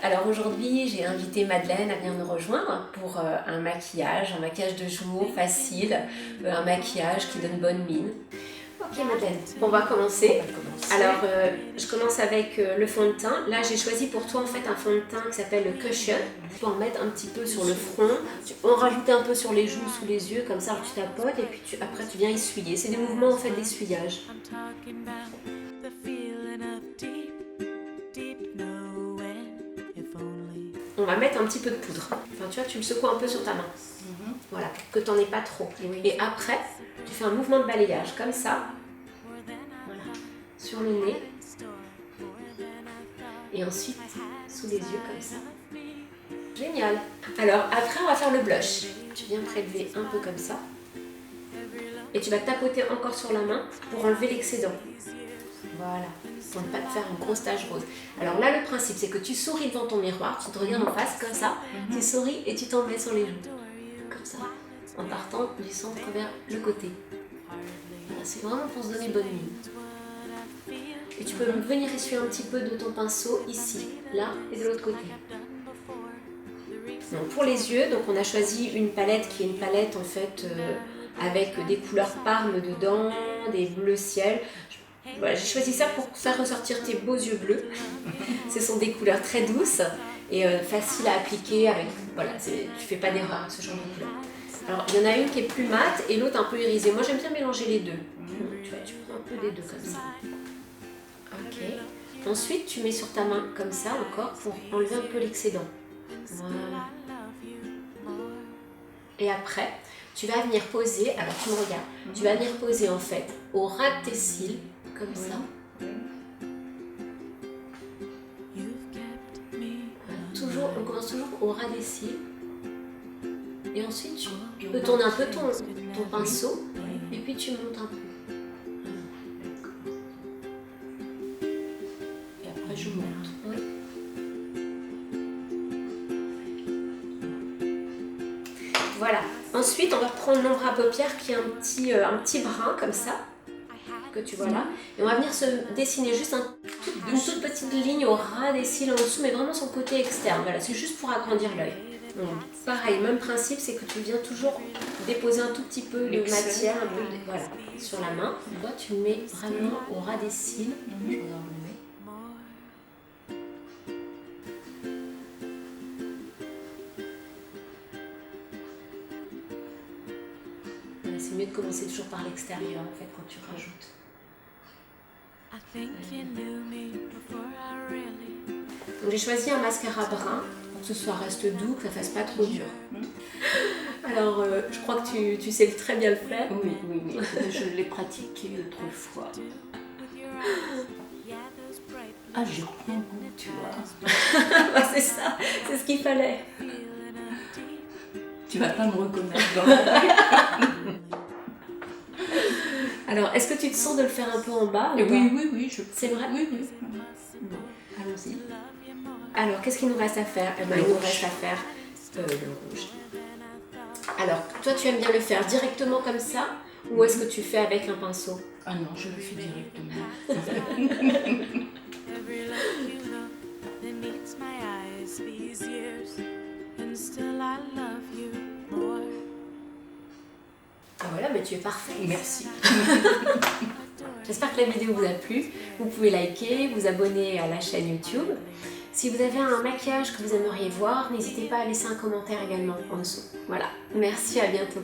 Alors aujourd'hui, j'ai invité Madeleine à venir nous rejoindre pour un maquillage de jour facile, un maquillage qui donne bonne mine. Ok Madeleine, on va commencer. Alors je commence avec le fond de teint. Là j'ai choisi pour toi en fait un fond de teint qui s'appelle le Cushion. Tu peux en mettre un petit peu sur le front, tu peux en rajouter un peu sur les joues, sous les yeux, comme ça alors tu tapotes et puis après tu viens essuyer. C'est des mouvements en fait d'essuyage. On va mettre un petit peu de poudre. Enfin tu vois, tu le secoues un peu sur ta main. Voilà, pour que tu n'en aies pas trop. Oui. Et après, tu fais un mouvement de balayage comme ça. Voilà, sur le nez. Et ensuite, sous les yeux comme ça. Génial. Alors après, on va faire le blush. Tu viens prélever un peu comme ça. Et tu vas tapoter encore sur la main pour enlever l'excédent. Voilà, pour ne pas te faire une grosse tache rose. Alors là, le principe, c'est que tu souris devant ton miroir, tu te regardes en face comme ça, tu souris et tu t'en mets sur les joues. Comme ça, en partant du centre vers le côté. Voilà, c'est vraiment pour se donner bonne mine. Et tu peux venir essuyer un petit peu de ton pinceau ici, là et de l'autre côté. Donc pour les yeux, donc on a choisi une palette qui est une palette en fait avec des couleurs parmes dedans, des bleus ciel. Voilà, j'ai choisi ça pour faire ressortir tes beaux yeux bleus. Ce sont des couleurs très douces et faciles à appliquer. Avec, voilà, tu fais pas d'erreur avec ce genre de couleur. Alors, il y en a une qui est plus mate et l'autre un peu irisée. Moi, j'aime bien mélanger les deux. Tu vois, tu prends un peu des deux comme ça. Ok. Ensuite, tu mets sur ta main comme ça encore pour enlever un peu l'excédent. Voilà. Et après, tu vas venir poser. Alors, tu me regardes. Tu vas venir poser en fait au ras de tes cils. Comme ça. Voilà. Toujours, on commence toujours au ras des cils. Et ensuite, tu peux tourner un peu ton pinceau. Et puis tu montes un peu. Et après, je monte. Oui. Voilà. Ensuite, on va prendre l'ombre à paupières qui est un petit brin comme ça. Que tu vois là, et on va venir se dessiner juste une toute petite ligne au ras des cils en dessous, mais vraiment son côté externe. Voilà, c'est juste pour agrandir l'œil. Pareil, même principe, c'est que tu viens toujours déposer un tout petit peu de matière, un peu voilà, sur la main. Toi, tu le mets vraiment au ras des cils. Je regarde le mets. Voilà, c'est mieux de commencer toujours par l'extérieur en fait quand tu rajoutes. Donc j'ai choisi un mascara brun pour que ce soit reste doux, que ça fasse pas trop dur. Alors je crois que tu sais très bien le faire. Oui. Je l'ai pratiqué autrefois. Ah, j'ai bien goût, tu vois. C'est ça, c'est ce qu'il fallait. Tu vas pas me reconnaître dans la Alors, est-ce que tu te sens de le faire un peu en bas ou pas? Oui. C'est vrai? Oui. Bon, allons-y. Alors, qu'est-ce qu'il nous reste à faire? Il nous reste à faire le rouge. Alors, toi, tu aimes bien le faire directement comme ça ou est-ce que tu fais avec un pinceau? Ah non, je le fais directement. Ah voilà, mais tu es parfaite. Merci. J'espère que la vidéo vous a plu. Vous pouvez liker, vous abonner à la chaîne YouTube. Si vous avez un maquillage que vous aimeriez voir, n'hésitez pas à laisser un commentaire également en dessous. Voilà, merci, à bientôt.